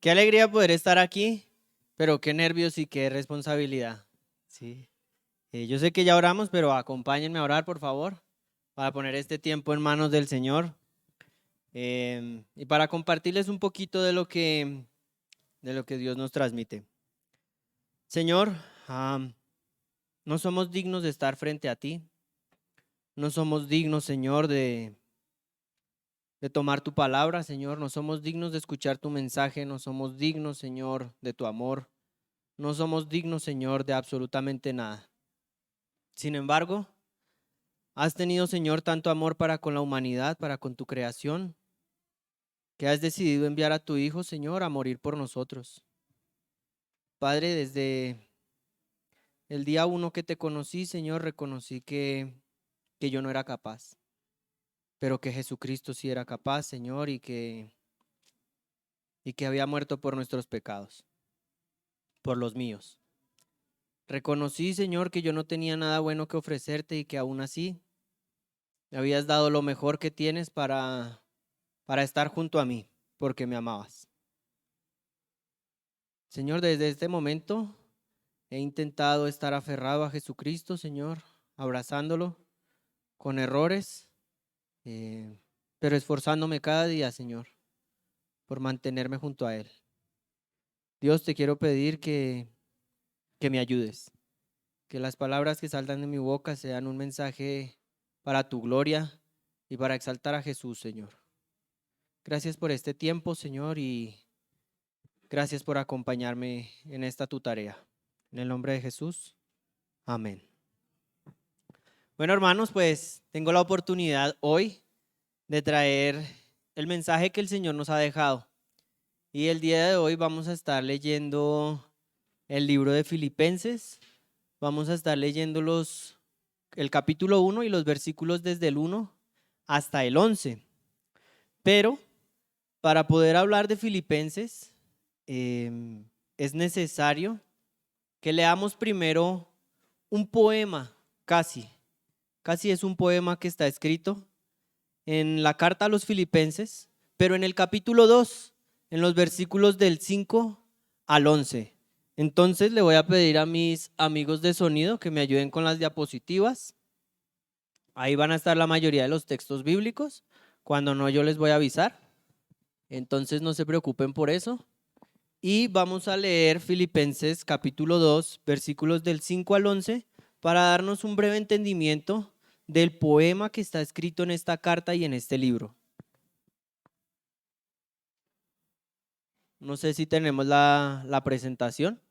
Qué alegría poder estar aquí, pero qué nervios y qué responsabilidad. Sí. Yo sé que ya oramos, pero acompáñenme a orar, por favor, para poner este tiempo en manos del Señor y para compartirles un poquito de lo que Dios nos transmite. Señor, no somos dignos de estar frente a ti. No somos dignos, Señor, de tomar tu palabra, Señor. No somos dignos de escuchar tu mensaje. No somos dignos, Señor, de tu amor. No somos dignos, Señor, de absolutamente nada. Sin embargo, has tenido, Señor, tanto amor para con la humanidad, para con tu creación, que has decidido enviar a tu Hijo, Señor, a morir por nosotros. Padre, desde el día uno que te conocí, Señor, reconocí que yo no era capaz, pero que Jesucristo sí era capaz, Señor, y que había muerto por nuestros pecados, por los míos. Reconocí, Señor, que yo no tenía nada bueno que ofrecerte y que aún así me habías dado lo mejor que tienes para estar junto a mí, porque me amabas. Señor, desde este momento he intentado estar aferrado a Jesucristo, Señor, abrazándolo con errores, pero esforzándome cada día, Señor, por mantenerme junto a Él. Dios, te quiero pedir que me ayudes, que las palabras que salgan de mi boca sean un mensaje para tu gloria y para exaltar a Jesús, Señor. Gracias por este tiempo, Señor, y gracias por acompañarme en esta tu tarea. En el nombre de Jesús, amén. Bueno, hermanos, pues tengo la oportunidad hoy de traer el mensaje que el Señor nos ha dejado. Y el día de hoy vamos a estar leyendo el libro de Filipenses. Vamos a estar leyendo el capítulo 1 y los versículos desde el 1 hasta el 11. Pero para poder hablar de Filipenses, es necesario que leamos primero un poema, casi es un poema que está escrito en la carta a los Filipenses, pero en el capítulo 2, en los versículos del 5 al 11. Entonces le voy a pedir a mis amigos de sonido que me ayuden con las diapositivas. Ahí van a estar la mayoría de los textos bíblicos. Cuando no, yo les voy a avisar. Entonces no se preocupen por eso. Y vamos a leer Filipenses capítulo 2, versículos del 5 al 11, para darnos un breve entendimiento del poema que está escrito en esta carta y en este libro. No sé si tenemos la presentación.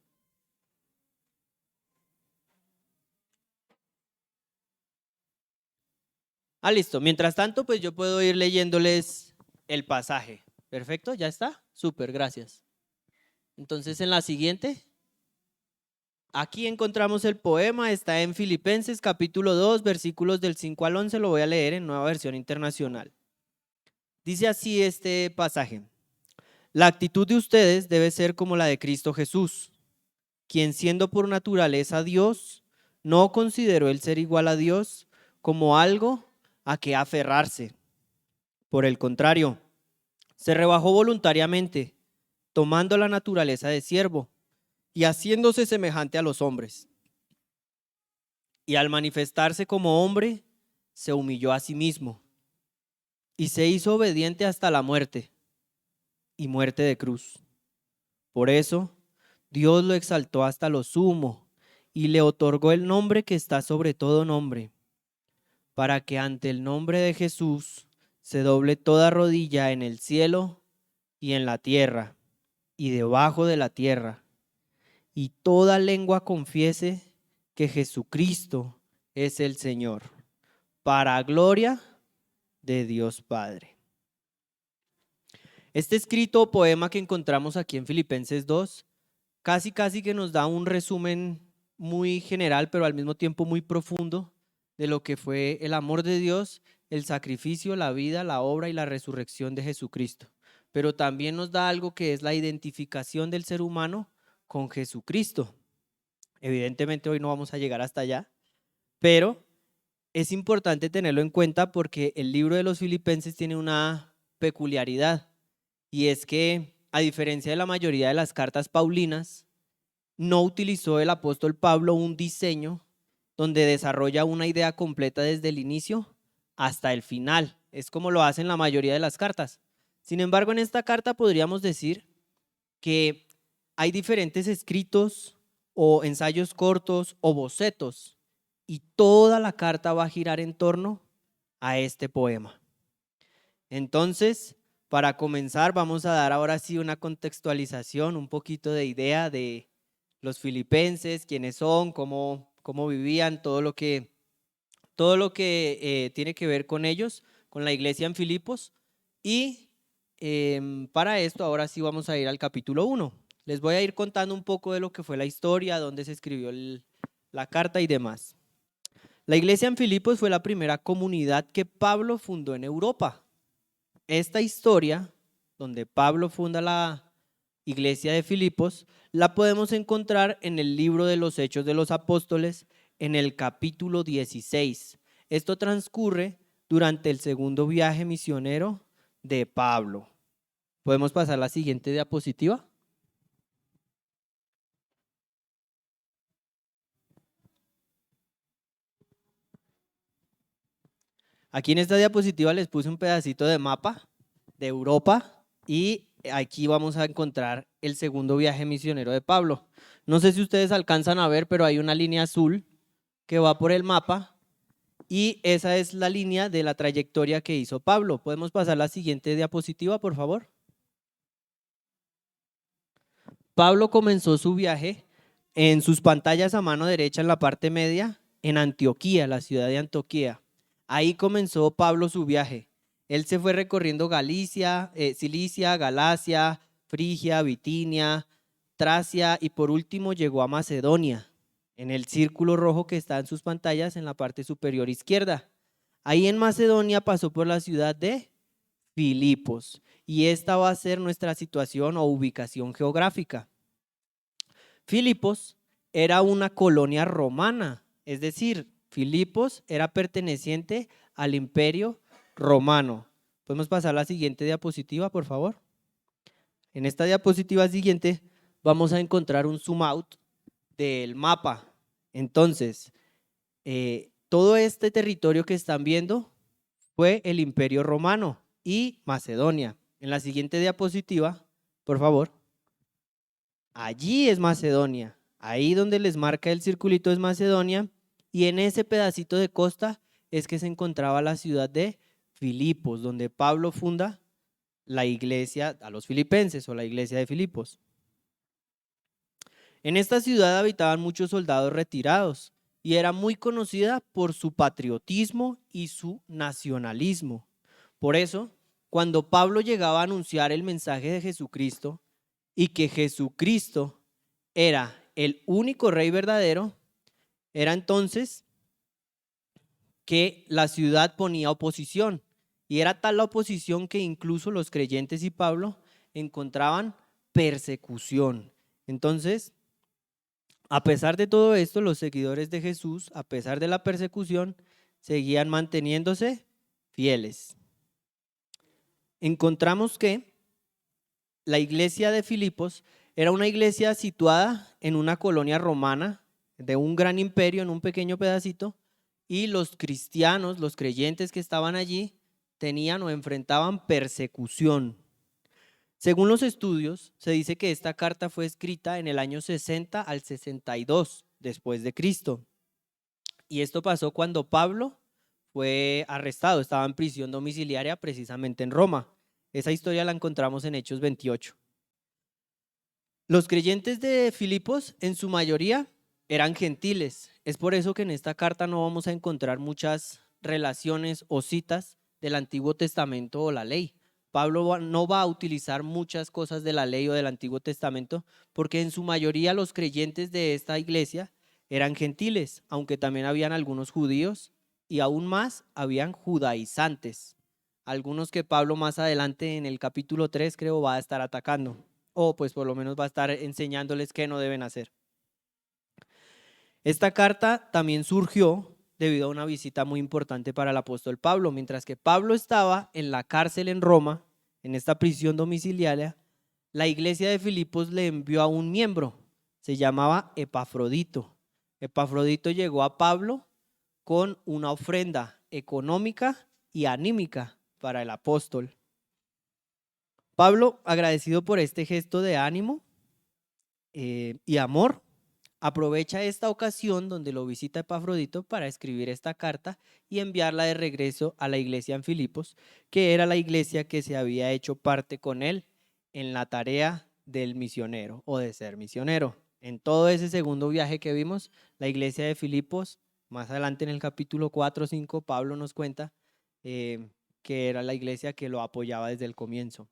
Listo. Mientras tanto, pues yo puedo ir leyéndoles el pasaje. Perfecto, ¿ya está? Súper, gracias. Entonces, en la siguiente, aquí encontramos el poema, está en Filipenses capítulo 2, versículos del 5 al 11, lo voy a leer en Nueva Versión Internacional. Dice así este pasaje: la actitud de ustedes debe ser como la de Cristo Jesús, quien siendo por naturaleza Dios, no consideró el ser igual a Dios como algo a que aferrarse. Por el contrario, se rebajó voluntariamente, tomando la naturaleza de siervo y haciéndose semejante a los hombres. Y al manifestarse como hombre, se humilló a sí mismo y se hizo obediente hasta la muerte y muerte de cruz. Por eso, Dios lo exaltó hasta lo sumo y le otorgó el nombre que está sobre todo nombre, para que ante el nombre de Jesús se doble toda rodilla en el cielo y en la tierra y debajo de la tierra, y toda lengua confiese que Jesucristo es el Señor, para gloria de Dios Padre. Este escrito o poema que encontramos aquí en Filipenses 2 casi que nos da un resumen muy general, pero al mismo tiempo muy profundo de lo que fue el amor de Dios, el sacrificio, la vida, la obra y la resurrección de Jesucristo. Pero también nos da algo que es la identificación del ser humano con Jesucristo. Evidentemente hoy no vamos a llegar hasta allá, pero es importante tenerlo en cuenta porque el libro de los Filipenses tiene una peculiaridad, y es que a diferencia de la mayoría de las cartas paulinas, no utilizó el apóstol Pablo un diseño donde desarrolla una idea completa desde el inicio hasta el final. Es como lo hacen la mayoría de las cartas. Sin embargo, en esta carta podríamos decir que hay diferentes escritos o ensayos cortos o bocetos y toda la carta va a girar en torno a este poema. Entonces, para comenzar, vamos a dar ahora sí una contextualización, un poquito de idea de los filipenses, quiénes son, cómo vivían, todo lo que tiene que ver con ellos, con la iglesia en Filipos. Y para esto ahora sí vamos a ir al capítulo 1. Les voy a ir contando un poco de lo que fue la historia, dónde se escribió la carta y demás. La iglesia en Filipos fue la primera comunidad que Pablo fundó en Europa. Esta historia, donde Pablo funda la iglesia de Filipos, la podemos encontrar en el libro de los Hechos de los Apóstoles, en el capítulo 16. Esto transcurre durante el segundo viaje misionero de Pablo. ¿Podemos pasar a la siguiente diapositiva? Aquí en esta diapositiva les puse un pedacito de mapa de Europa y aquí vamos a encontrar el segundo viaje misionero de Pablo. No sé si ustedes alcanzan a ver, pero hay una línea azul que va por el mapa y esa es la línea de la trayectoria que hizo Pablo. ¿Podemos pasar a la siguiente diapositiva, por favor? Pablo comenzó su viaje en sus pantallas a mano derecha en la parte media en Antioquía, la ciudad de Antioquía. Ahí comenzó Pablo su viaje. Él se fue recorriendo Galicia, Cilicia, Galacia, Frigia, Bitinia, Tracia y por último llegó a Macedonia, en el círculo rojo que está en sus pantallas en la parte superior izquierda. Ahí en Macedonia pasó por la ciudad de Filipos y esta va a ser nuestra situación o ubicación geográfica. Filipos era una colonia romana, es decir, Filipos era perteneciente al Imperio Romano. ¿Podemos pasar a la siguiente diapositiva, por favor? En esta diapositiva siguiente vamos a encontrar un zoom out del mapa. Entonces, todo este territorio que están viendo fue el Imperio Romano y Macedonia. En la siguiente diapositiva, por favor. Allí es Macedonia. Ahí donde les marca el circulito es Macedonia y en ese pedacito de costa es que se encontraba la ciudad de Filipos, donde Pablo funda la iglesia a los filipenses o la iglesia de Filipos. En esta ciudad habitaban muchos soldados retirados y era muy conocida por su patriotismo y su nacionalismo. Por eso, cuando Pablo llegaba a anunciar el mensaje de Jesucristo y que Jesucristo era el único rey verdadero, era entonces que la ciudad ponía oposición y era tal la oposición que incluso los creyentes y Pablo encontraban persecución. Entonces, a pesar de todo esto, los seguidores de Jesús, a pesar de la persecución, seguían manteniéndose fieles. Encontramos que la iglesia de Filipos era una iglesia situada en una colonia romana de un gran imperio, en un pequeño pedacito, y los cristianos, los creyentes que estaban allí, tenían o enfrentaban persecución. Según los estudios, se dice que esta carta fue escrita en el año 60 al 62 después de Cristo. Y esto pasó cuando Pablo fue arrestado, estaba en prisión domiciliaria precisamente en Roma. Esa historia la encontramos en Hechos 28. Los creyentes de Filipos en su mayoría eran gentiles. Es por eso que en esta carta no vamos a encontrar muchas relaciones o citas del Antiguo Testamento o la ley. Pablo no va a utilizar muchas cosas de la ley o del Antiguo Testamento porque en su mayoría los creyentes de esta iglesia eran gentiles, aunque también habían algunos judíos y aún más habían judaizantes, algunos que Pablo más adelante en el capítulo 3 creo va a estar atacando o pues por lo menos va a estar enseñándoles qué no deben hacer. Esta carta también surgió debido a una visita muy importante para el apóstol Pablo. Mientras que Pablo estaba en la cárcel en Roma, en esta prisión domiciliaria, la iglesia de Filipos le envió a un miembro, se llamaba Epafrodito. Epafrodito llegó a Pablo con una ofrenda económica y anímica para el apóstol. Pablo, agradecido por este gesto de ánimo y amor, aprovecha esta ocasión donde lo visita Epafrodito para escribir esta carta y enviarla de regreso a la iglesia en Filipos, que era la iglesia que se había hecho parte con él en la tarea del misionero o de ser misionero. En todo ese segundo viaje que vimos, la iglesia de Filipos, más adelante en el capítulo 4 o 5, Pablo nos cuenta que era la iglesia que lo apoyaba desde el comienzo.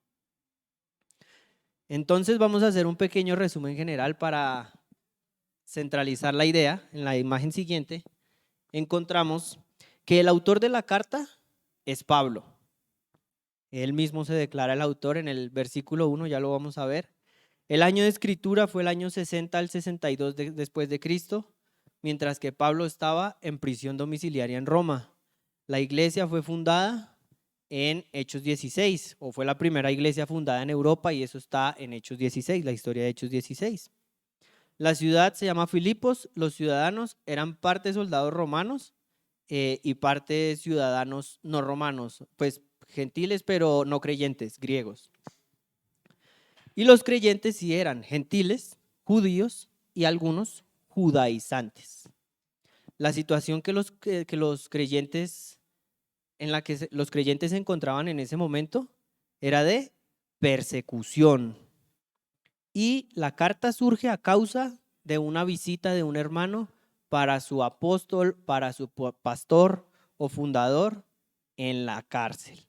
Entonces vamos a hacer un pequeño resumen general para centralizar la idea. En la imagen siguiente encontramos que el autor de la carta es Pablo. Él mismo se declara el autor en el versículo 1, ya lo vamos a ver. El año de escritura fue el año 60 al 62 después de Cristo, mientras que Pablo estaba en prisión domiciliaria en Roma. La iglesia fue fundada en Hechos 16, o fue la primera iglesia fundada en Europa, y eso está en Hechos 16, la historia de Hechos 16. La ciudad se llama Filipos, los ciudadanos eran parte soldados romanos y parte ciudadanos no romanos, pues gentiles pero no creyentes, griegos. Y los creyentes sí eran gentiles, judíos y algunos judaizantes. La situación que los creyentes en la que los creyentes se encontraban en ese momento era de persecución. Y la carta surge a causa de una visita de un hermano para su apóstol, para su pastor o fundador en la cárcel.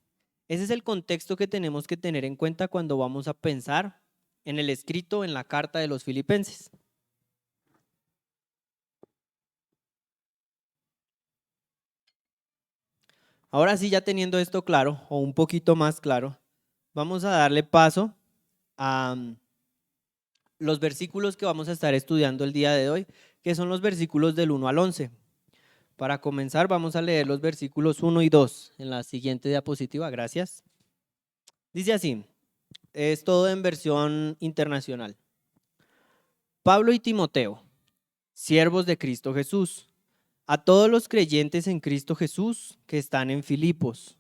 Ese es el contexto que tenemos que tener en cuenta cuando vamos a pensar en el escrito en la carta de los Filipenses. Ahora sí, ya teniendo esto claro, o un poquito más claro, vamos a darle paso a los versículos que vamos a estar estudiando el día de hoy, que son los versículos del 1 al 11. Para comenzar, vamos a leer los versículos 1 y 2 en la siguiente diapositiva, gracias. Dice así, es todo en versión internacional. Pablo y Timoteo, siervos de Cristo Jesús, a todos los creyentes en Cristo Jesús que están en Filipos,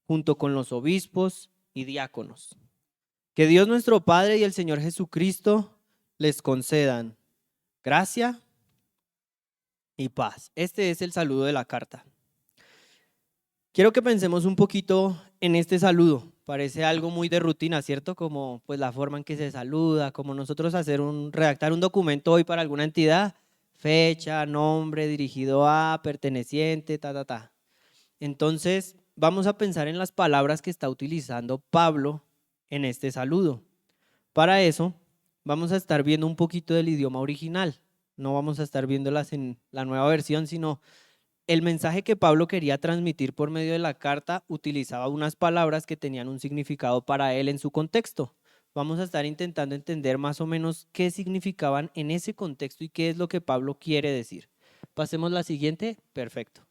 junto con los obispos y diáconos. Que Dios nuestro Padre y el Señor Jesucristo les concedan gracia y paz. Este es el saludo de la carta. Quiero que pensemos un poquito en este saludo. Parece algo muy de rutina, ¿cierto? Como pues la forma en que se saluda, como nosotros redactar un documento hoy para alguna entidad, fecha, nombre, dirigido a, perteneciente, Entonces, vamos a pensar en las palabras que está utilizando Pablo en este saludo. Para eso, vamos a estar viendo un poquito del idioma original. No vamos a estar viéndolas en la nueva versión, sino el mensaje que Pablo quería transmitir por medio de la carta utilizaba unas palabras que tenían un significado para él en su contexto. Vamos a estar intentando entender más o menos qué significaban en ese contexto y qué es lo que Pablo quiere decir. Pasemos a la siguiente. Perfecto.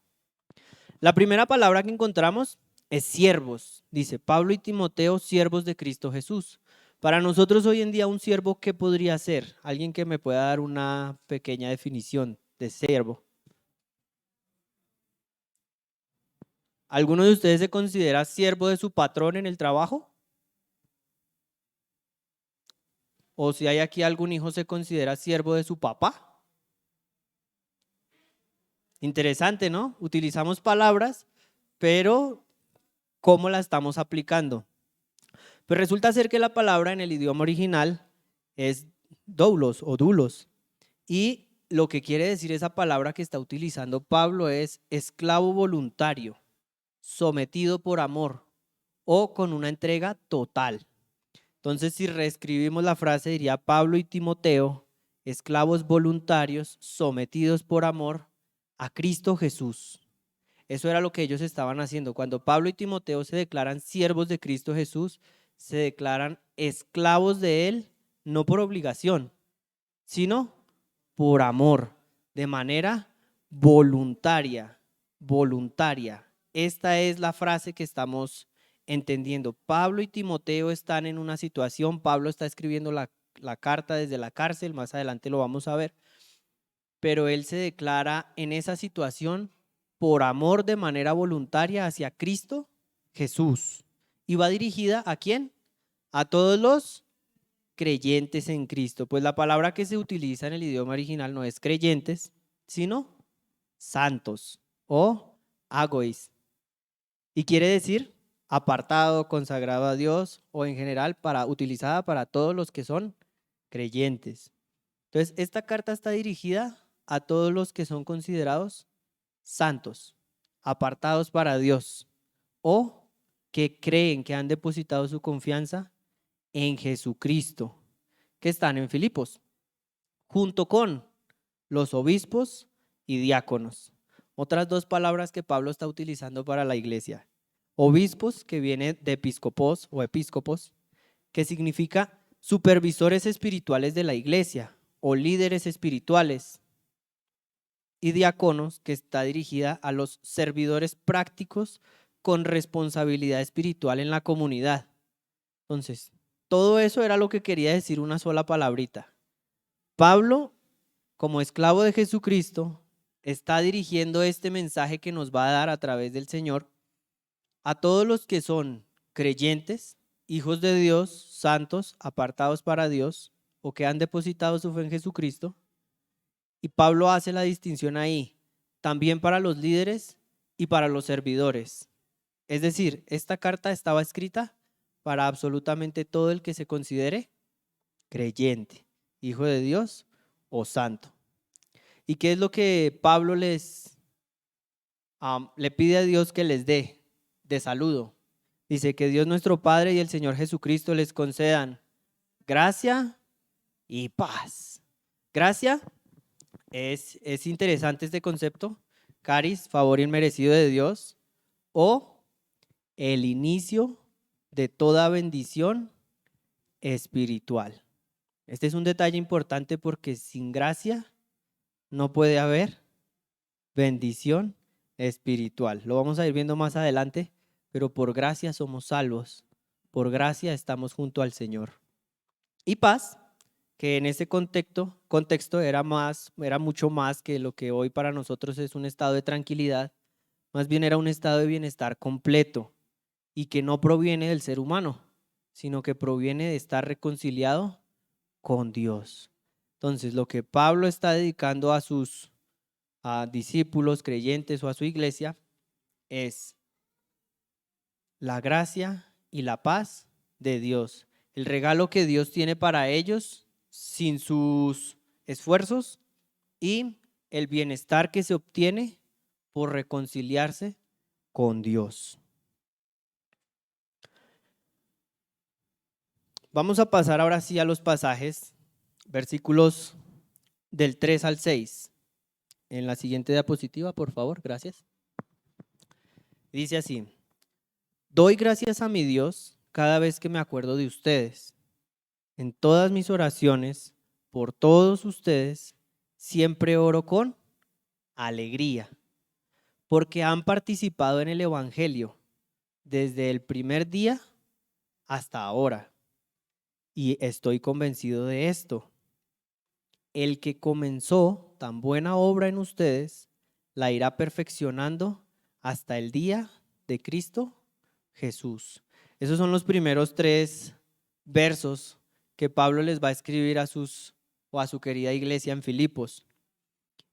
La primera palabra que encontramos es siervos. Dice Pablo y Timoteo, siervos de Cristo Jesús. Para nosotros hoy en día un siervo, ¿qué podría ser? Alguien que me pueda dar una pequeña definición de siervo. ¿Alguno de ustedes se considera siervo de su patrón en el trabajo? ¿O si hay aquí algún hijo se considera siervo de su papá? Interesante, ¿no? Utilizamos palabras, pero ¿cómo la estamos aplicando? Pues resulta ser que la palabra en el idioma original es doulos o dulos. Y lo que quiere decir esa palabra que está utilizando Pablo es esclavo voluntario, sometido por amor o con una entrega total. Entonces, si reescribimos la frase, diría Pablo y Timoteo, esclavos voluntarios, sometidos por amor a Cristo Jesús. Eso era lo que ellos estaban haciendo. Cuando Pablo y Timoteo se declaran siervos de Cristo Jesús, se declaran esclavos de Él, no por obligación, sino por amor, de manera voluntaria, voluntaria. Esta es la frase que estamos entendiendo. Pablo y Timoteo están en una situación, Pablo está escribiendo la carta desde la cárcel, más adelante lo vamos a ver, pero él se declara en esa situación por amor de manera voluntaria hacia Cristo Jesús. ¿Y va dirigida a quién? A todos los creyentes en Cristo. Pues la palabra que se utiliza en el idioma original no es creyentes, sino santos o agois. Y quiere decir apartado, consagrado a Dios o en general utilizada para todos los que son creyentes. Entonces, esta carta está dirigida a todos los que son considerados santos, apartados para Dios o que creen que han depositado su confianza en Jesucristo, que están en Filipos, junto con los obispos y diáconos. Otras dos palabras que Pablo está utilizando para la iglesia. Obispos, que viene de episcopos o episcopos, que significa supervisores espirituales de la iglesia o líderes espirituales. Y diáconos, que está dirigida a los servidores prácticos con responsabilidad espiritual en la comunidad. Entonces, todo eso era lo que quería decir una sola palabrita. Pablo, como esclavo de Jesucristo, está dirigiendo este mensaje que nos va a dar a través del Señor a todos los que son creyentes, hijos de Dios, santos, apartados para Dios, o que han depositado su fe en Jesucristo. Y Pablo hace la distinción ahí, también para los líderes y para los servidores. Es decir, esta carta estaba escrita para absolutamente todo el que se considere creyente, hijo de Dios o santo. ¿Y qué es lo que Pablo le pide a Dios que les dé de saludo? Dice que Dios nuestro Padre y el Señor Jesucristo les concedan gracia y paz. Gracia, es interesante este concepto, caris, favor inmerecido de Dios, o el inicio de toda bendición espiritual. Este es un detalle importante porque sin gracia no puede haber bendición espiritual. Lo vamos a ir viendo más adelante, pero por gracia somos salvos. Por gracia estamos junto al Señor. Y paz, que en ese contexto era mucho más que lo que hoy para nosotros es un estado de tranquilidad, más bien era un estado de bienestar completo y que no proviene del ser humano, sino que proviene de estar reconciliado con Dios. Entonces, lo que Pablo está dedicando a sus discípulos, creyentes o a su iglesia es la gracia y la paz de Dios. El regalo que Dios tiene para ellos sin sus esfuerzos y el bienestar que se obtiene por reconciliarse con Dios. Vamos a pasar ahora sí a los pasajes, versículos del 3 al 6. En la siguiente diapositiva, por favor, gracias. Dice así: doy gracias a mi Dios cada vez que me acuerdo de ustedes. En todas mis oraciones, por todos ustedes, siempre oro con alegría, porque han participado en el Evangelio desde el primer día hasta ahora. Y estoy convencido de esto: el que comenzó tan buena obra en ustedes, la irá perfeccionando hasta el día de Cristo Jesús. Esos son los primeros 3 versos que Pablo les va a escribir a su querida iglesia en Filipos.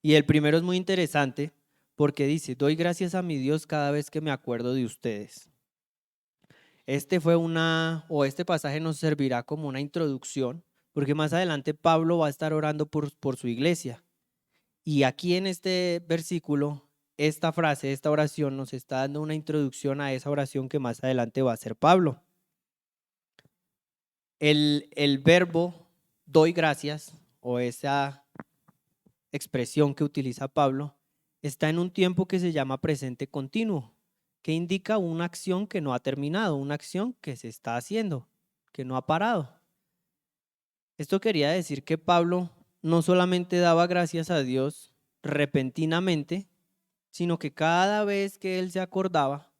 Y el primero es muy interesante porque dice: doy gracias a mi Dios cada vez que me acuerdo de ustedes. Este pasaje nos servirá como una introducción, porque más adelante Pablo va a estar orando por su iglesia. Y aquí en este versículo, esta frase, esta oración nos está dando una introducción a esa oración que más adelante va a hacer Pablo. El verbo doy gracias, o esa expresión que utiliza Pablo, está en un tiempo que se llama presente continuo, que indica una acción que no ha terminado, una acción que se está haciendo, que no ha parado. Esto quería decir que Pablo no solamente daba gracias a Dios repentinamente, sino que cada vez que él se acordaba,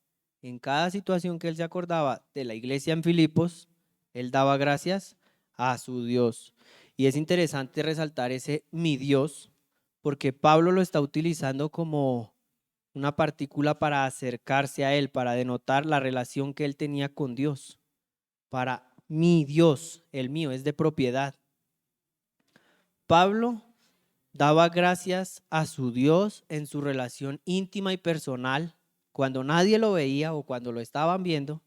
En cada situación que él se acordaba de la iglesia en Filipos, él daba gracias a su Dios. Y es interesante resaltar ese mi Dios, porque Pablo lo está utilizando como una partícula para acercarse a él, para denotar la relación que él tenía con Dios. Para mi Dios, el mío, es de propiedad. Pablo daba gracias a su Dios en su relación íntima y personal, cuando nadie lo veía o cuando lo estaban viendo,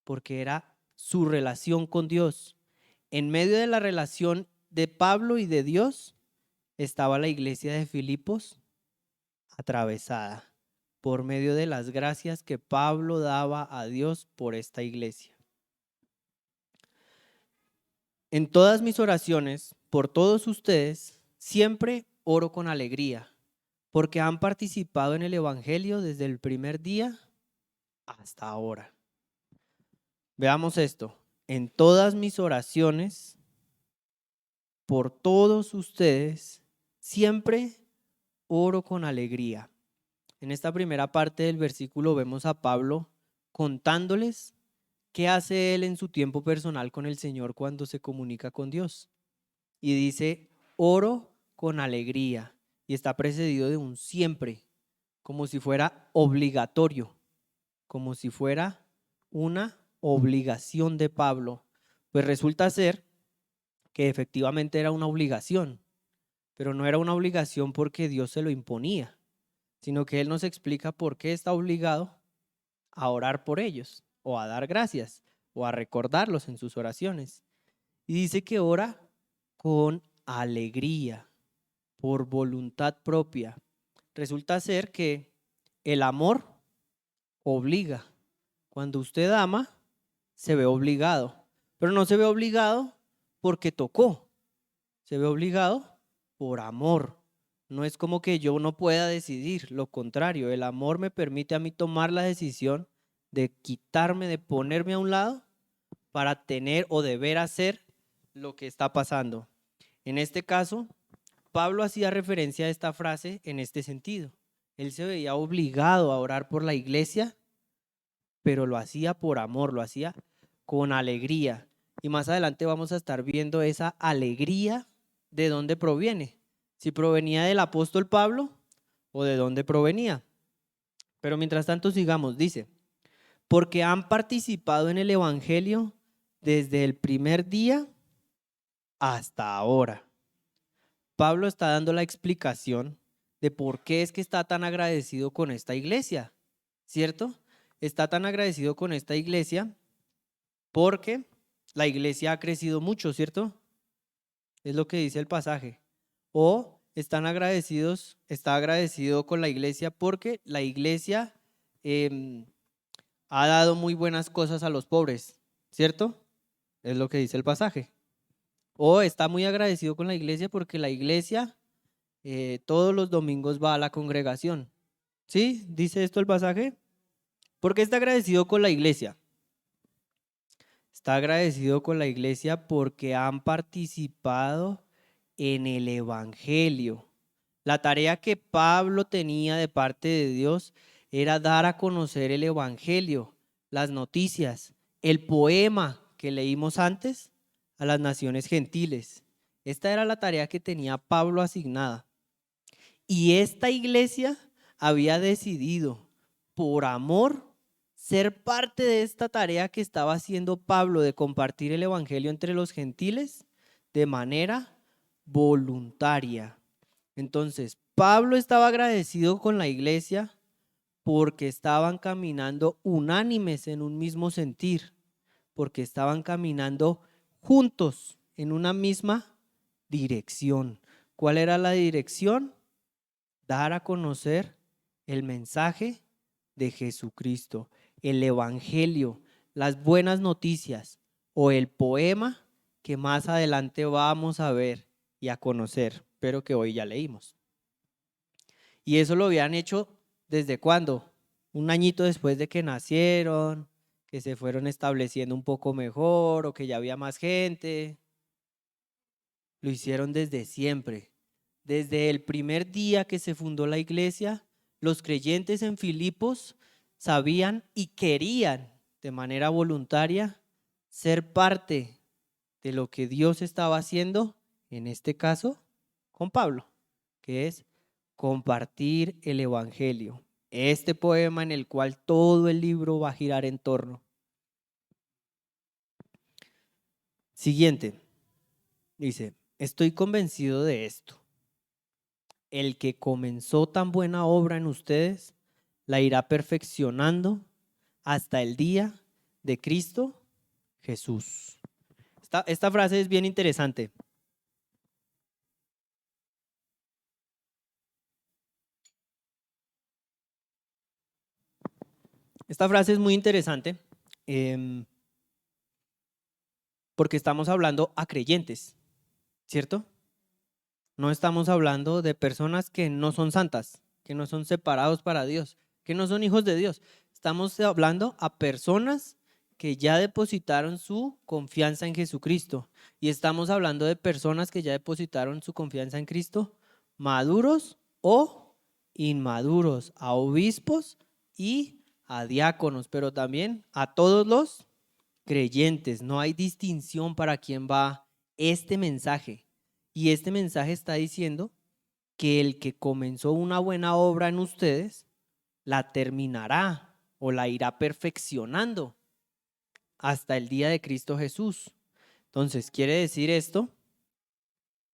porque era su relación con Dios. En medio de la relación de Pablo y de Dios estaba la iglesia de Filipos atravesada por medio de las gracias que Pablo daba a Dios por esta iglesia. En todas mis oraciones, por todos ustedes, siempre oro con alegría, porque han participado en el Evangelio desde el primer día hasta ahora. Veamos esto. En todas mis oraciones, por todos ustedes, siempre oro con alegría. En esta primera parte del versículo vemos a Pablo contándoles qué hace él en su tiempo personal con el Señor cuando se comunica con Dios. Y dice, oro con alegría. Y está precedido de un siempre, como si fuera obligatorio, como si fuera una obligación de Pablo. Pues resulta ser que efectivamente era una obligación, pero no era una obligación porque Dios se lo imponía, sino que Él nos explica por qué está obligado a orar por ellos, o a dar gracias, o a recordarlos en sus oraciones. Y dice que ora con alegría, por voluntad propia. Resulta ser que el amor obliga. Cuando usted ama, se ve obligado, pero no se ve obligado porque tocó, se ve obligado por amor. No es como que yo no pueda decidir, lo contrario, el amor me permite a mí tomar la decisión de quitarme, de ponerme a un lado para tener o deber hacer lo que está pasando. En este caso, Pablo hacía referencia a esta frase en este sentido. Él se veía obligado a orar por la iglesia, pero lo hacía por amor, lo hacía con alegría. Y más adelante vamos a estar viendo esa alegría de dónde proviene. Si provenía del apóstol Pablo o de dónde provenía. Pero mientras tanto sigamos, dice, porque han participado en el evangelio desde el primer día hasta ahora. Pablo está dando la explicación de por qué es que está tan agradecido con esta iglesia, ¿cierto? Está tan agradecido con esta iglesia porque la iglesia ha crecido mucho, ¿cierto? Es lo que dice el pasaje. O está agradecido con la iglesia porque la iglesia ha dado muy buenas cosas a los pobres, ¿cierto? Es lo que dice el pasaje. O está muy agradecido con la iglesia porque la iglesia todos los domingos va a la congregación. ¿Sí? ¿Dice esto el pasaje? ¿Por qué está agradecido con la iglesia? Está agradecido con la iglesia porque han participado en el evangelio. La tarea que Pablo tenía de parte de Dios era dar a conocer el evangelio, las noticias, el poema que leímos antes a las naciones gentiles. Esta era la tarea que tenía Pablo asignada. Y esta iglesia había decidido, por amor, ser parte de esta tarea que estaba haciendo Pablo de compartir el evangelio entre los gentiles de manera voluntaria. Entonces, Pablo estaba agradecido con la iglesia porque estaban caminando unánimes en un mismo sentir, porque estaban caminando juntos en una misma dirección. ¿Cuál era la dirección? Dar a conocer el mensaje de Jesucristo, el evangelio, las buenas noticias o el poema que más adelante vamos a ver y a conocer, pero que hoy ya leímos. Y eso lo habían hecho ¿desde cuándo? Un añito después de que nacieron, que se fueron estableciendo un poco mejor o que ya había más gente. Lo hicieron desde siempre. Desde el primer día que se fundó la iglesia, los creyentes en Filipos sabían y querían de manera voluntaria ser parte de lo que Dios estaba haciendo, en este caso, con Pablo, que es compartir el evangelio. Este poema en el cual todo el libro va a girar en torno. Siguiente, dice, estoy convencido de esto. El que comenzó tan buena obra en ustedes, la irá perfeccionando hasta el día de Cristo Jesús. Esta frase es bien interesante. Esta frase es muy interesante porque estamos hablando a creyentes, ¿cierto? No estamos hablando de personas que no son santas, que no son separados para Dios, que no son hijos de Dios. Estamos hablando a personas que ya depositaron su confianza en Jesucristo. Y estamos hablando de personas que ya depositaron su confianza en Cristo, maduros o inmaduros, a obispos y a diáconos, pero también a todos los creyentes. No hay distinción para quién va este mensaje. Y este mensaje está diciendo que el que comenzó una buena obra en ustedes, la terminará o la irá perfeccionando hasta el día de Cristo Jesús. Entonces, quiere decir esto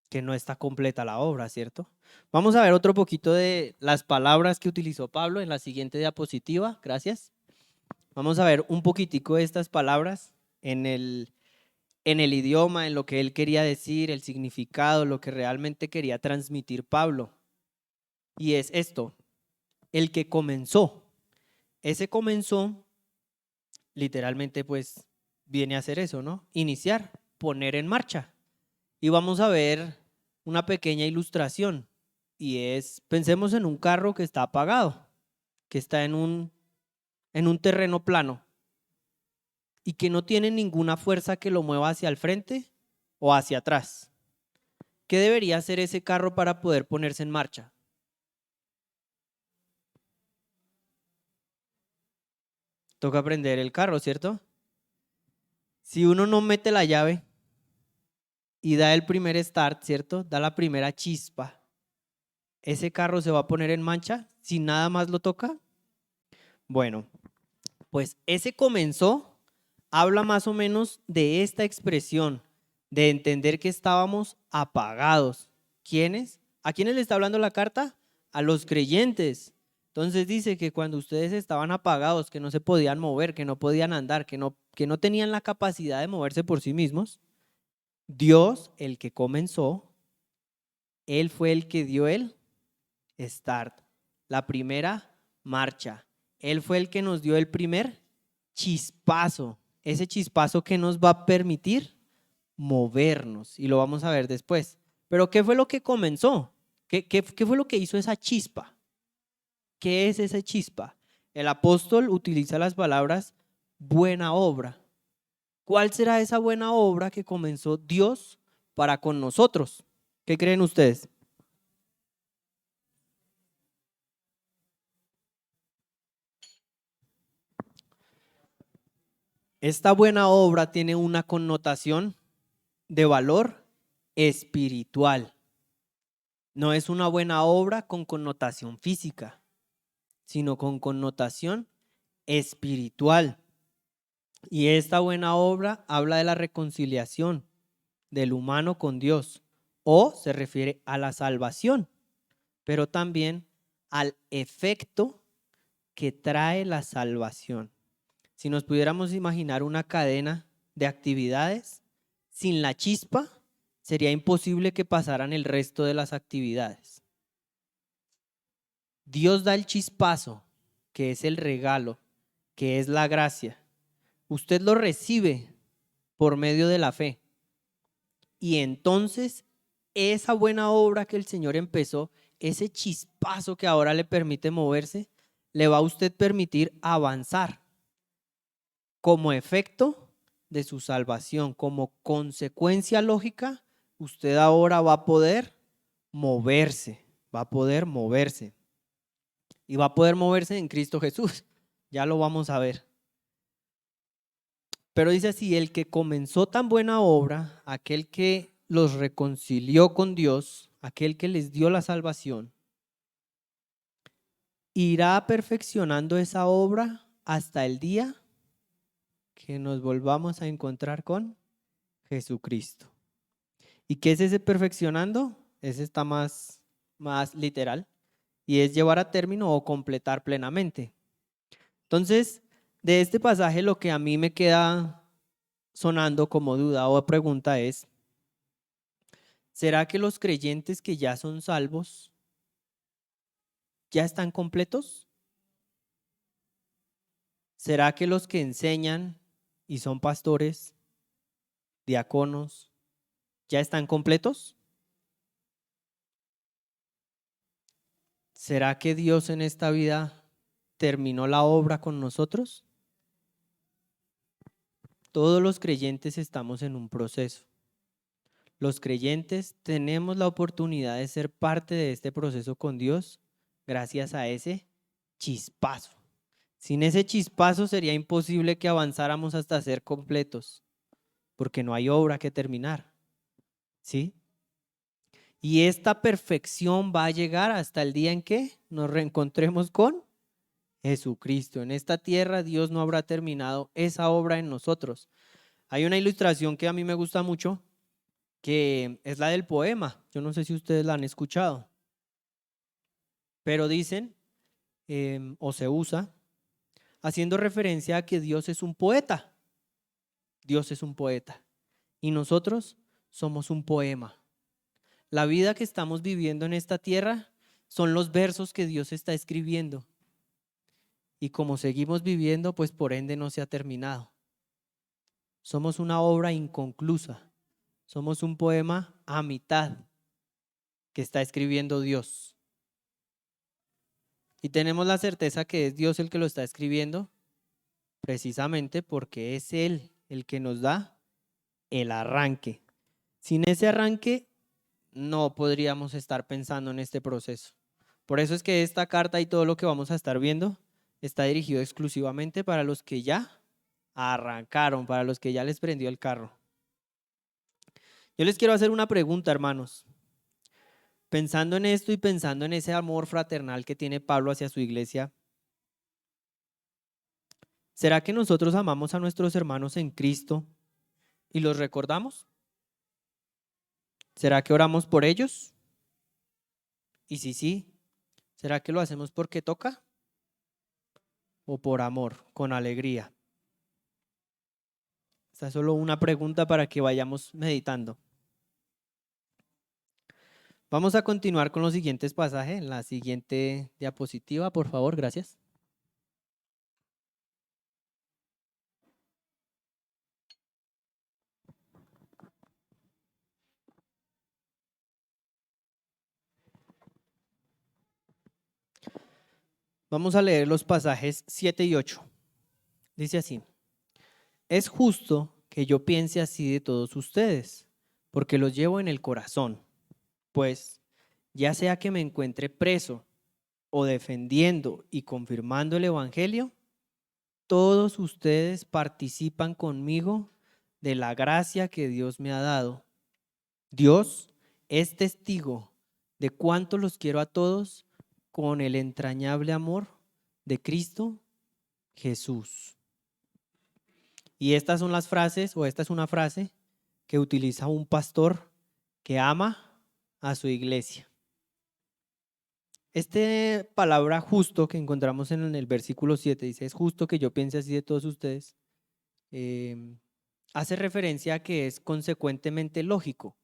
que no está completa la obra, ¿cierto? Vamos a ver otro poquito de las palabras que utilizó Pablo en la siguiente diapositiva. Gracias. Vamos a ver un poquitico de estas palabras en el idioma, en lo que él quería decir, el significado, lo que realmente quería transmitir Pablo. Y es esto, el que comenzó. Ese comenzó, literalmente pues viene a hacer eso, ¿no? Iniciar, poner en marcha. Y vamos a ver una pequeña ilustración. Y es, pensemos en un carro que está apagado, que está en un terreno plano y que no tiene ninguna fuerza que lo mueva hacia el frente o hacia atrás. ¿Qué debería hacer ese carro para poder ponerse en marcha? Toca prender el carro, ¿cierto? Si uno no mete la llave y da el primer start, ¿cierto? Da la primera chispa, ¿ese carro se va a poner en marcha si nada más lo toca? Bueno, pues ese comenzó habla más o menos de esta expresión, de entender que estábamos apagados. ¿Quiénes? ¿A quiénes le está hablando la carta? A los creyentes. Entonces dice que cuando ustedes estaban apagados, que no se podían mover, que no podían andar, que no tenían la capacidad de moverse por sí mismos, Dios, el que comenzó, Él fue el que dio el start, la primera marcha. Él fue el que nos dio el primer chispazo, ese chispazo que nos va a permitir movernos, y lo vamos a ver después. Pero ¿qué fue lo que comenzó? ¿Qué fue lo que hizo esa chispa? ¿Qué es esa chispa? El apóstol utiliza las palabras buena obra. ¿Cuál será esa buena obra que comenzó Dios para con nosotros? ¿Qué creen ustedes? Esta buena obra tiene una connotación de valor espiritual. No es una buena obra con connotación física, sino con connotación espiritual. Y esta buena obra habla de la reconciliación del humano con Dios, o se refiere a la salvación, pero también al efecto que trae la salvación. Si nos pudiéramos imaginar una cadena de actividades, sin la chispa sería imposible que pasaran el resto de las actividades. Dios da el chispazo, que es el regalo, que es la gracia. Usted lo recibe por medio de la fe. Y entonces esa buena obra que el Señor empezó, ese chispazo que ahora le permite moverse, le va a usted permitir avanzar como efecto de su salvación, como consecuencia lógica. Usted ahora va a poder moverse, y va a poder moverse en Cristo Jesús. Ya lo vamos a ver. Pero dice así, el que comenzó tan buena obra, aquel que los reconcilió con Dios, aquel que les dio la salvación, irá perfeccionando esa obra hasta el día que nos volvamos a encontrar con Jesucristo. ¿Y qué es ese perfeccionando? Ese está más literal y es llevar a término o completar plenamente. Entonces, de este pasaje lo que a mí me queda sonando como duda o pregunta es, ¿será que los creyentes que ya son salvos ya están completos? ¿Será que los que enseñan y son pastores, diáconos, ya están completos? ¿Será que Dios en esta vida terminó la obra con nosotros? Todos los creyentes estamos en un proceso. Los creyentes tenemos la oportunidad de ser parte de este proceso con Dios gracias a ese chispazo. Sin ese chispazo sería imposible que avanzáramos hasta ser completos, porque no hay obra que terminar, ¿sí? Y esta perfección va a llegar hasta el día en que nos reencontremos con Jesucristo. En esta tierra Dios no habrá terminado esa obra en nosotros. Hay una ilustración que a mí me gusta mucho, que es la del poema. Yo no sé si ustedes la han escuchado, pero dicen o se usa haciendo referencia a que Dios es un poeta. Dios es un poeta y nosotros somos un poema. La vida que estamos viviendo en esta tierra son los versos que Dios está escribiendo. Y como seguimos viviendo, pues por ende no se ha terminado. Somos una obra inconclusa. Somos un poema a mitad que está escribiendo Dios. Y tenemos la certeza que es Dios el que lo está escribiendo, precisamente porque es Él el que nos da el arranque. Sin ese arranque no podríamos estar pensando en este proceso. Por eso es que esta carta y todo lo que vamos a estar viendo está dirigido exclusivamente para los que ya arrancaron, para los que ya les prendió el carro. Yo les quiero hacer una pregunta, hermanos. Pensando en esto y pensando en ese amor fraternal que tiene Pablo hacia su iglesia, ¿será que nosotros amamos a nuestros hermanos en Cristo y los recordamos? ¿Será que oramos por ellos? Y si sí, ¿será que lo hacemos porque toca? ¿O por amor, con alegría? Esta es solo una pregunta para que vayamos meditando. Vamos a continuar con los siguientes pasajes. En la siguiente diapositiva, por favor, gracias. Vamos a leer los pasajes 7 y 8. Dice así: es justo que yo piense así de todos ustedes, porque los llevo en el corazón, pues ya sea que me encuentre preso o defendiendo y confirmando el evangelio, todos ustedes participan conmigo de la gracia que Dios me ha dado. Dios es testigo de cuánto los quiero a todos con el entrañable amor de Cristo Jesús. Y estas son las frases, o esta es una frase que utiliza un pastor que ama a su iglesia. Esta palabra justo que encontramos en el versículo 7, dice, es justo que yo piense así de todos ustedes, hace referencia a que es consecuentemente lógico,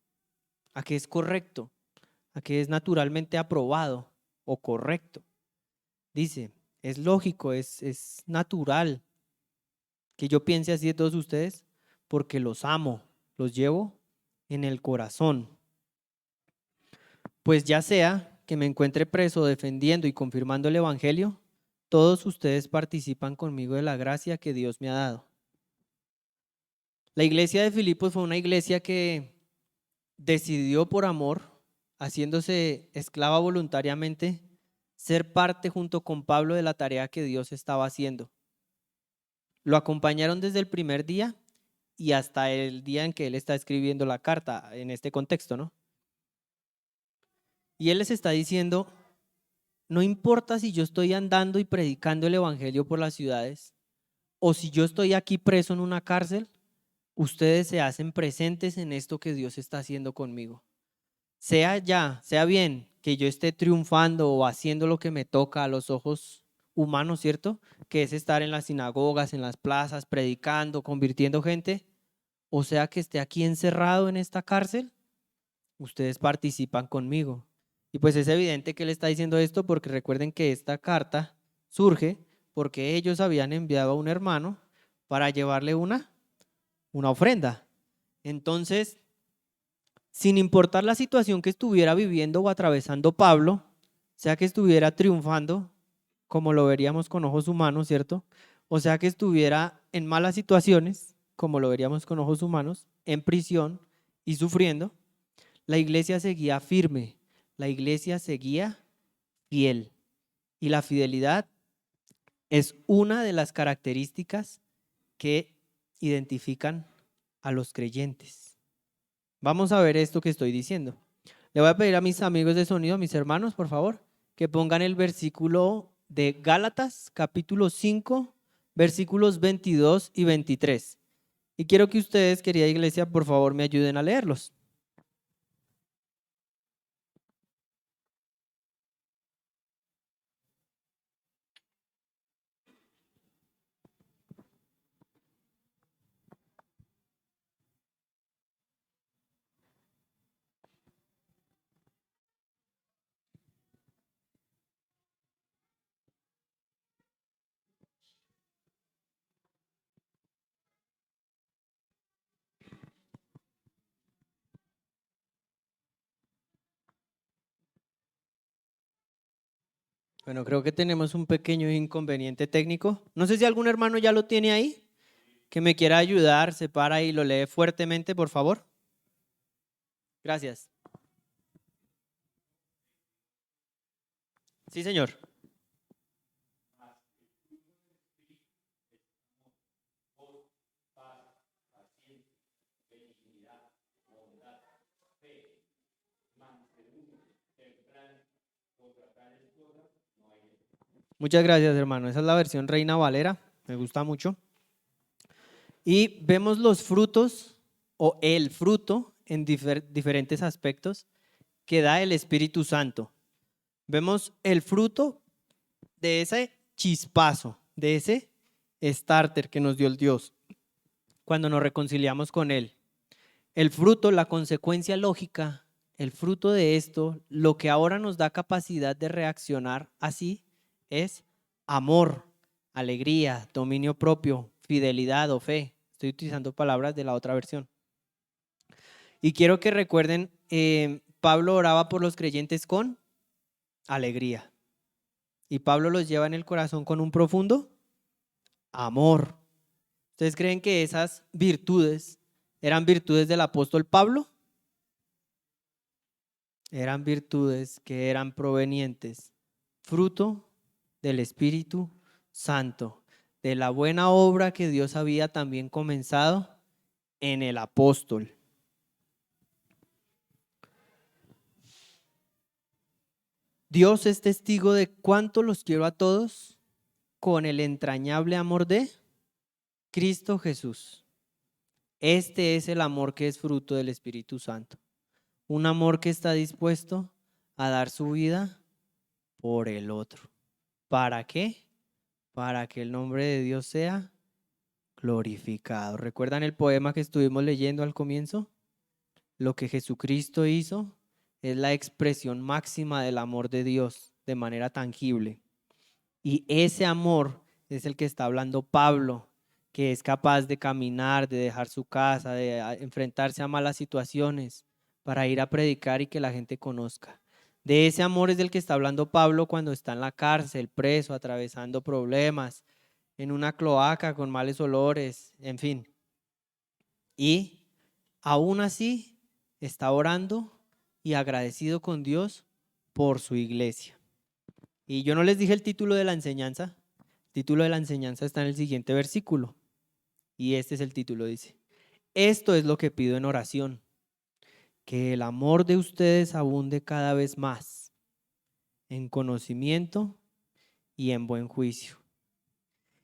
a que es correcto, a que es naturalmente aprobado o correcto. Dice, es lógico, es natural que yo piense así de todos ustedes porque los amo, los llevo en el corazón. Pues ya sea que me encuentre preso defendiendo y confirmando el evangelio, todos ustedes participan conmigo de la gracia que Dios me ha dado. La iglesia de Filipos fue una iglesia que decidió por amor, haciéndose esclava voluntariamente, ser parte junto con Pablo de la tarea que Dios estaba haciendo. Lo acompañaron desde el primer día y hasta el día en que él está escribiendo la carta en este contexto, ¿no? Y él les está diciendo, no importa si yo estoy andando y predicando el evangelio por las ciudades o si yo estoy aquí preso en una cárcel, ustedes se hacen presentes en esto que Dios está haciendo conmigo. Sea bien que yo esté triunfando o haciendo lo que me toca a los ojos humanos, ¿cierto? Que es estar en las sinagogas, en las plazas, predicando, convirtiendo gente, o sea que esté aquí encerrado en esta cárcel, ustedes participan conmigo. Y pues es evidente que él está diciendo esto porque recuerden que esta carta surge porque ellos habían enviado a un hermano para llevarle una ofrenda. Entonces, sin importar la situación que estuviera viviendo o atravesando Pablo, sea que estuviera triunfando, como lo veríamos con ojos humanos, ¿cierto? O sea que estuviera en malas situaciones, como lo veríamos con ojos humanos, en prisión y sufriendo, la iglesia seguía firme, la iglesia seguía fiel. Y la fidelidad es una de las características que identifican a los creyentes. Vamos a ver esto que estoy diciendo. Le voy a pedir a mis amigos de sonido, a mis hermanos, por favor, que pongan el versículo de Gálatas, capítulo 5, versículos 22 y 23. Y quiero que ustedes, querida iglesia, por favor, me ayuden a leerlos. Bueno, creo que tenemos un pequeño inconveniente técnico. No sé si algún hermano ya lo tiene ahí, que me quiera ayudar, se para y lo lee fuertemente, por favor. Gracias. Sí, señor. Muchas gracias, hermano. Esa es la versión Reina Valera, me gusta mucho. Y vemos los frutos o el fruto en diferentes aspectos que da el Espíritu Santo. Vemos el fruto de ese chispazo, de ese starter que nos dio el Dios cuando nos reconciliamos con Él. El fruto, la consecuencia lógica, el fruto de esto, lo que ahora nos da capacidad de reaccionar así es amor, alegría, dominio propio, fidelidad o fe. Estoy utilizando palabras de la otra versión. Y quiero que recuerden, Pablo oraba por los creyentes con alegría. Y Pablo los lleva en el corazón con un profundo amor. ¿Ustedes creen que esas virtudes eran virtudes del apóstol Pablo? Eran virtudes que eran provenientes, fruto del Espíritu Santo, de la buena obra que Dios había también comenzado en el apóstol. Dios es testigo de cuánto los quiero a todos con el entrañable amor de Cristo Jesús. Este es el amor que es fruto del Espíritu Santo. Un amor que está dispuesto a dar su vida por el otro. ¿Para qué? Para que el nombre de Dios sea glorificado. ¿Recuerdan el poema que estuvimos leyendo al comienzo? Lo que Jesucristo hizo es la expresión máxima del amor de Dios de manera tangible. Y ese amor es el que está hablando Pablo, que es capaz de caminar, de dejar su casa, de enfrentarse a malas situaciones para ir a predicar y que la gente conozca. De ese amor es del que está hablando Pablo cuando está en la cárcel, preso, atravesando problemas, en una cloaca con males olores, en fin. Y aún así está orando y agradecido con Dios por su iglesia. Y yo no les dije el título de la enseñanza. El título de la enseñanza está en el siguiente versículo y este es el título, dice: esto es lo que pido en oración, que el amor de ustedes abunde cada vez más en conocimiento y en buen juicio.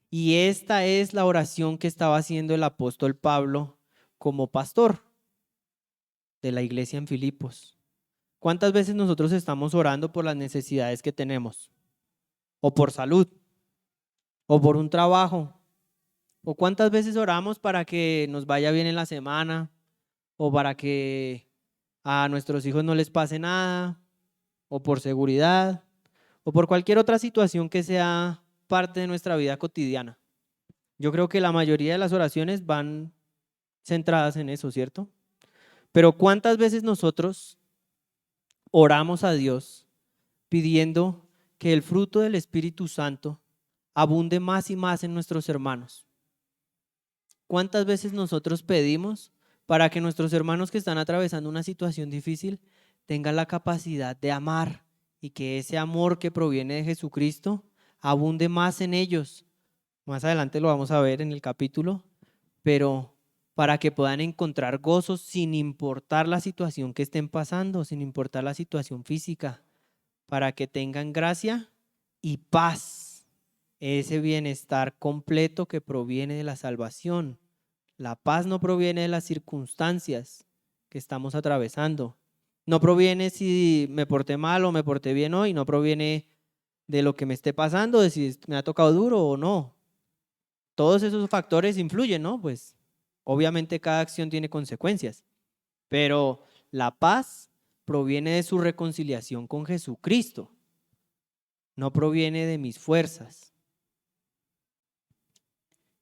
Y esta es la oración que estaba haciendo el apóstol Pablo como pastor de la iglesia en Filipos. ¿Cuántas veces nosotros estamos orando por las necesidades que tenemos? O por salud, o por un trabajo. ¿O cuántas veces oramos para que nos vaya bien en la semana? O para que a nuestros hijos no les pase nada, o por seguridad, o por cualquier otra situación que sea parte de nuestra vida cotidiana. Yo creo que la mayoría de las oraciones van centradas en eso, ¿cierto? Pero ¿cuántas veces nosotros oramos a Dios pidiendo que el fruto del Espíritu Santo abunde más y más en nuestros hermanos? ¿Cuántas veces nosotros pedimos para que nuestros hermanos que están atravesando una situación difícil tengan la capacidad de amar y que ese amor que proviene de Jesucristo abunde más en ellos? Más adelante lo vamos a ver en el capítulo, pero para que puedan encontrar gozo sin importar la situación que estén pasando, sin importar la situación física, para que tengan gracia y paz, ese bienestar completo que proviene de la salvación. La paz no proviene de las circunstancias que estamos atravesando, no proviene si me porté mal o me porté bien hoy, no proviene de lo que me esté pasando, de si me ha tocado duro o no. Todos esos factores influyen, ¿no? Pues obviamente cada acción tiene consecuencias, pero la paz proviene de su reconciliación con Jesucristo, no proviene de mis fuerzas.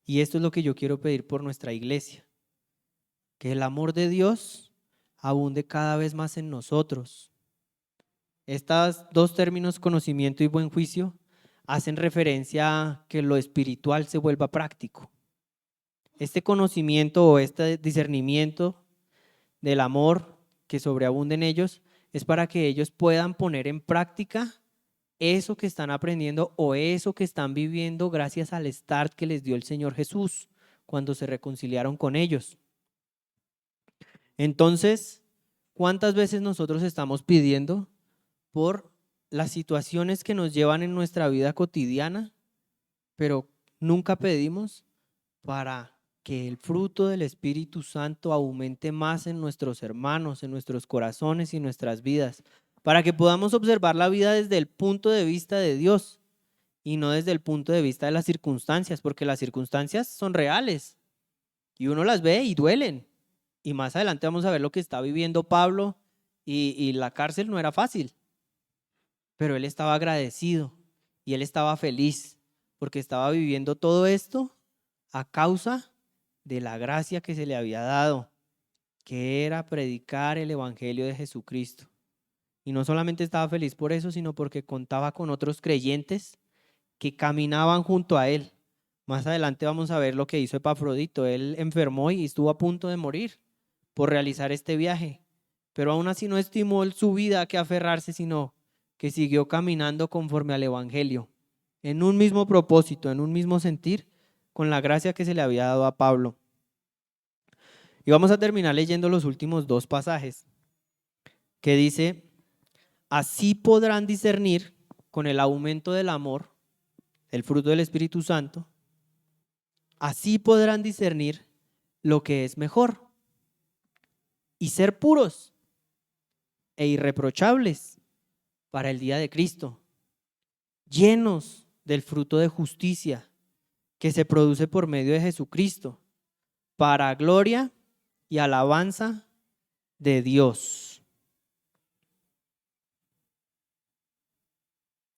Y esto es lo que yo quiero pedir por nuestra iglesia, que el amor de Dios abunde cada vez más en nosotros. Estos dos términos, conocimiento y buen juicio, hacen referencia a que lo espiritual se vuelva práctico. Este conocimiento o este discernimiento del amor que sobreabunde en ellos es para que ellos puedan poner en práctica eso que están aprendiendo o eso que están viviendo gracias al start que les dio el Señor Jesús cuando se reconciliaron con ellos. Entonces, ¿cuántas veces nosotros estamos pidiendo por las situaciones que nos llevan en nuestra vida cotidiana, pero nunca pedimos para que el fruto del Espíritu Santo aumente más en nuestros hermanos, en nuestros corazones y en nuestras vidas, para que podamos observar la vida desde el punto de vista de Dios y no desde el punto de vista de las circunstancias, porque las circunstancias son reales y uno las ve y duelen. Y más adelante vamos a ver lo que está viviendo Pablo y la cárcel no era fácil, pero él estaba agradecido y él estaba feliz porque estaba viviendo todo esto a causa de la gracia que se le había dado, que era predicar el evangelio de Jesucristo. Y no solamente estaba feliz por eso, sino porque contaba con otros creyentes que caminaban junto a él. Más adelante vamos a ver lo que hizo Epafrodito. Él enfermó y estuvo a punto de morir por realizar este viaje, pero aún así no estimó su vida a que aferrarse, sino que siguió caminando conforme al evangelio, en un mismo propósito, en un mismo sentir, con la gracia que se le había dado a Pablo. Y vamos a terminar leyendo los últimos dos pasajes, que dice: así podrán discernir con el aumento del amor, el fruto del Espíritu Santo, así podrán discernir lo que es mejor y ser puros e irreprochables para el día de Cristo, llenos del fruto de justicia que se produce por medio de Jesucristo, para gloria y alabanza de Dios.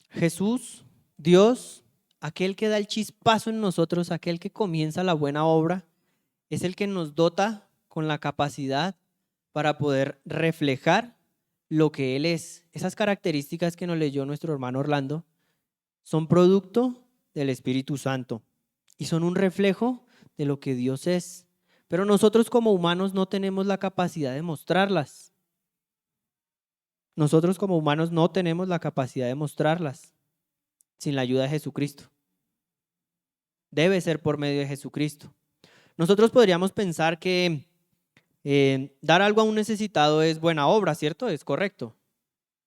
Jesús, Dios, aquel que da el chispazo en nosotros, aquel que comienza la buena obra, es el que nos dota con la capacidad para poder reflejar lo que Él es. Esas características que nos leyó nuestro hermano Orlando son producto del Espíritu Santo y son un reflejo de lo que Dios es. Pero nosotros como humanos no tenemos la capacidad de mostrarlas. Nosotros como humanos no tenemos la capacidad de mostrarlas sin la ayuda de Jesucristo. debe ser por medio de Jesucristo. Nosotros podríamos pensar que dar algo a un necesitado es buena obra, ¿cierto? Es correcto.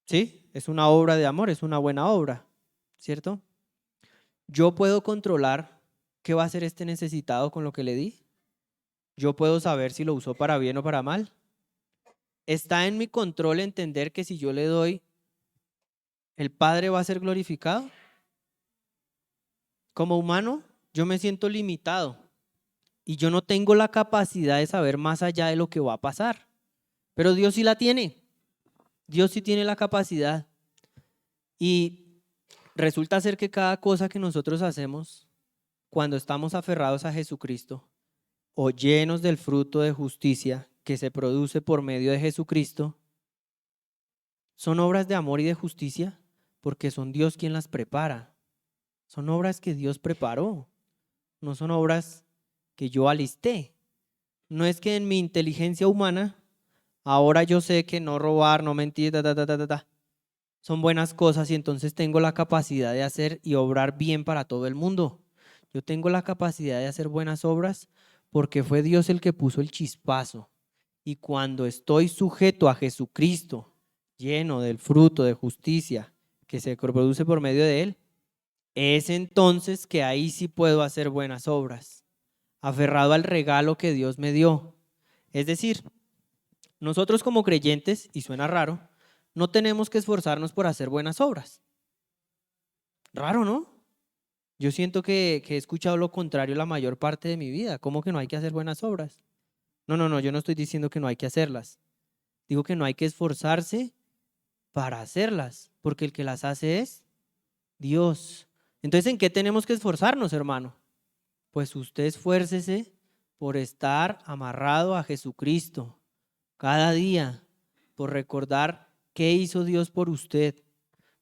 Sí, es una obra de amor, es una buena obra, ¿cierto? Yo puedo controlar qué va a hacer este necesitado con lo que le di. Yo puedo saber si lo usó para bien o para mal. Está en mi control entender que si yo le doy, el Padre va a ser glorificado. Como humano, yo me siento limitado y yo no tengo la capacidad de saber más allá de lo que va a pasar. Pero Dios sí la tiene. Dios sí tiene la capacidad. Y resulta ser que cada cosa que nosotros hacemos cuando estamos aferrados a Jesucristo o llenos del fruto de justicia que se produce por medio de Jesucristo, son obras de amor y de justicia porque son Dios quien las prepara. Son obras que Dios preparó, no son obras que yo alisté. No es que en mi inteligencia humana ahora yo sé que no robar, no mentir, son buenas cosas y entonces tengo la capacidad de hacer y obrar bien para todo el mundo. Yo tengo la capacidad de hacer buenas obras porque fue Dios el que puso el chispazo. Y cuando estoy sujeto a Jesucristo, lleno del fruto de justicia que se produce por medio de Él, es entonces que ahí sí puedo hacer buenas obras, aferrado al regalo que Dios me dio. Es decir, nosotros como creyentes, y suena raro, no tenemos que esforzarnos por hacer buenas obras. Raro, ¿no? Yo siento que he escuchado lo contrario la mayor parte de mi vida. ¿Cómo que no hay que hacer buenas obras? No, yo no estoy diciendo que no hay que hacerlas. Digo que no hay que esforzarse para hacerlas, porque el que las hace es Dios. Entonces, ¿en qué tenemos que esforzarnos, hermano? Pues usted esfuércese por estar amarrado a Jesucristo cada día, por recordar qué hizo Dios por usted,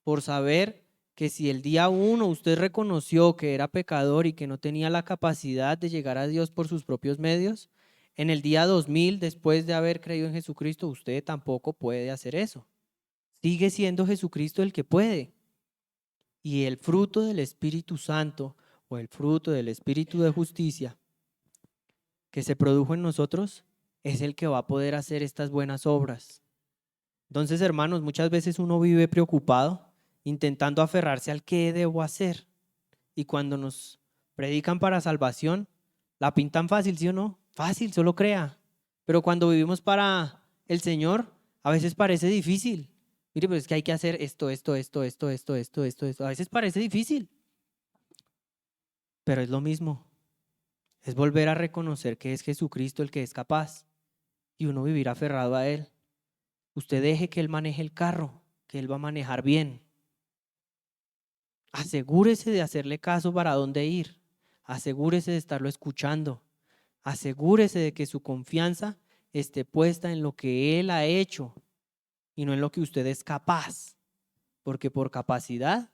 por saber que si el día 1 usted reconoció que era pecador y que no tenía la capacidad de llegar a Dios por sus propios medios, en el día 2000, después de haber creído en Jesucristo, usted tampoco puede hacer eso. Sigue siendo Jesucristo el que puede. Y el fruto del Espíritu Santo o el fruto del Espíritu de justicia que se produjo en nosotros es el que va a poder hacer estas buenas obras. Entonces, hermanos, muchas veces uno vive preocupado intentando aferrarse al qué debo hacer. Y cuando nos predican para salvación, la pintan fácil, ¿sí o no? Fácil, solo crea. Pero cuando vivimos para el Señor, a veces parece difícil. Mire, pues es que hay que hacer esto. A veces parece difícil, pero es lo mismo. Es volver a reconocer que es Jesucristo el que es capaz y uno vivir aferrado a Él. Usted deje que Él maneje el carro, que Él va a manejar bien. Asegúrese de hacerle caso para dónde ir. Asegúrese de estarlo escuchando. Asegúrese de que su confianza esté puesta en lo que Él ha hecho y no en lo que usted es capaz. Porque por capacidad,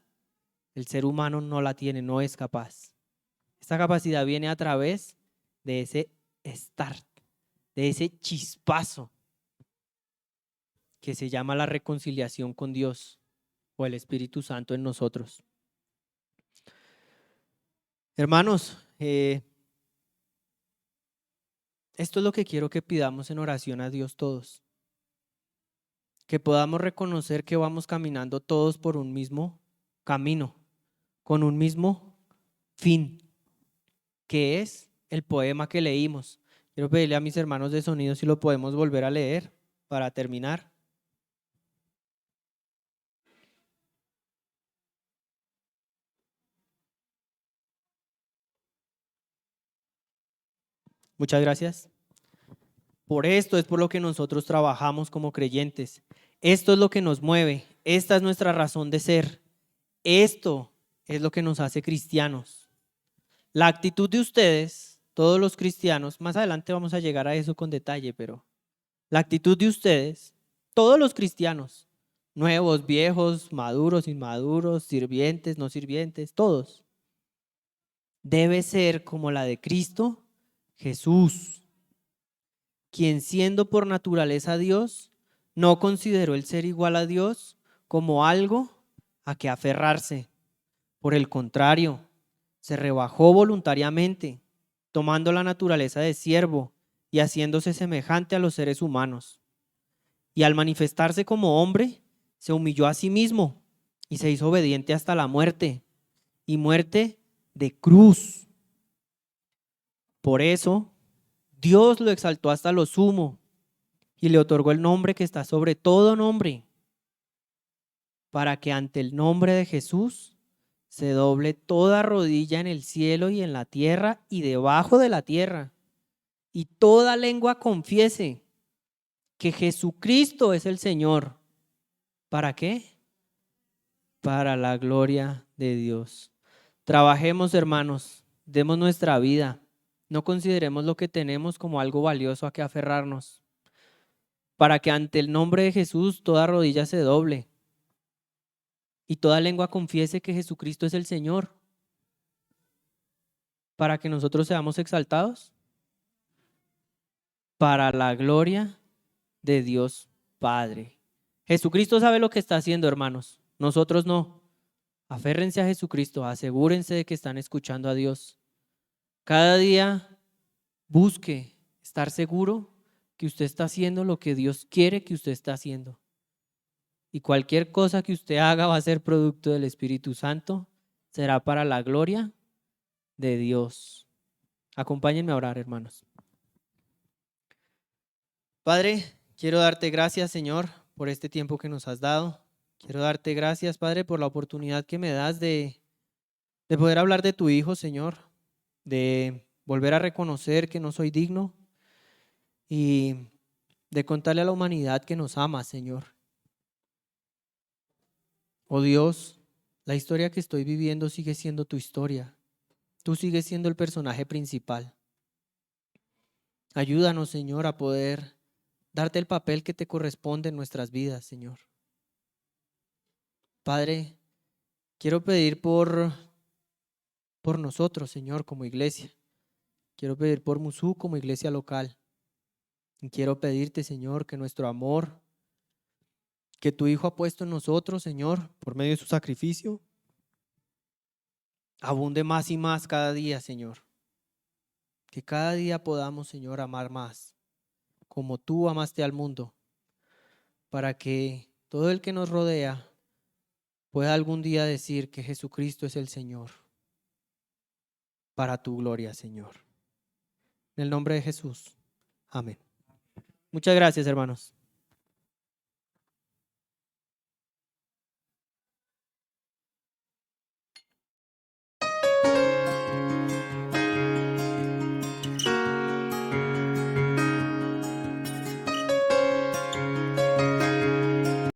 el ser humano no la tiene, no es capaz. Esta capacidad viene a través de ese start, de ese chispazo que se llama la reconciliación con Dios o el Espíritu Santo en nosotros. Hermanos, esto es lo que quiero que pidamos en oración a Dios todos. Que podamos reconocer que vamos caminando todos por un mismo camino, con un mismo fin, que es el poema que leímos. Quiero pedirle a mis hermanos de sonido si lo podemos volver a leer para terminar. Muchas gracias. Por esto es por lo que nosotros trabajamos como creyentes. Esto es lo que nos mueve. Esta es nuestra razón de ser. Esto es lo que nos hace cristianos. La actitud de ustedes, todos los cristianos, más adelante vamos a llegar a eso con detalle, pero la actitud de ustedes, todos los cristianos, nuevos, viejos, maduros, inmaduros, sirvientes, no sirvientes, todos, debe ser como la de Cristo Jesús, quien siendo por naturaleza Dios, no consideró el ser igual a Dios como algo a que aferrarse. Por el contrario, se rebajó voluntariamente, tomando la naturaleza de siervo y haciéndose semejante a los seres humanos. Y al manifestarse como hombre, se humilló a sí mismo y se hizo obediente hasta la muerte, y muerte de cruz. Por eso, Dios lo exaltó hasta lo sumo y le otorgó el nombre que está sobre todo nombre, para que ante el nombre de Jesús se doble toda rodilla en el cielo y en la tierra y debajo de la tierra, y toda lengua confiese que Jesucristo es el Señor. ¿Para qué? Para la gloria de Dios. Trabajemos, hermanos, demos nuestra vida. No consideremos lo que tenemos como algo valioso a que aferrarnos, para que ante el nombre de Jesús toda rodilla se doble y toda lengua confiese que Jesucristo es el Señor, para que nosotros seamos exaltados para la gloria de Dios Padre. Jesucristo sabe lo que está haciendo, hermanos. Nosotros no. Aférrense a Jesucristo, asegúrense de que están escuchando a Dios. Cada día busque estar seguro que usted está haciendo lo que Dios quiere que usted esté haciendo. Y cualquier cosa que usted haga va a ser producto del Espíritu Santo, será para la gloria de Dios. Acompáñenme a orar, hermanos. Padre, quiero darte gracias, Señor, por este tiempo que nos has dado. Quiero darte gracias, Padre, por la oportunidad que me das de poder hablar de tu Hijo, Señor, de volver a reconocer que no soy digno y de contarle a la humanidad que nos ama, Señor. Oh Dios, la historia que estoy viviendo sigue siendo tu historia. Tú sigues siendo el personaje principal. Ayúdanos, Señor, a poder darte el papel que te corresponde en nuestras vidas, Señor. Padre, quiero pedir por nosotros, Señor, como iglesia. Quiero pedir por Musú como iglesia local. Y quiero pedirte, Señor, que nuestro amor que tu Hijo ha puesto en nosotros, Señor, por medio de su sacrificio, abunde más y más cada día, Señor. Que cada día podamos, Señor, amar más, como tú amaste al mundo, para que todo el que nos rodea pueda algún día decir que Jesucristo es el Señor, para tu gloria, Señor. En el nombre de Jesús. Amén. Muchas gracias, hermanos.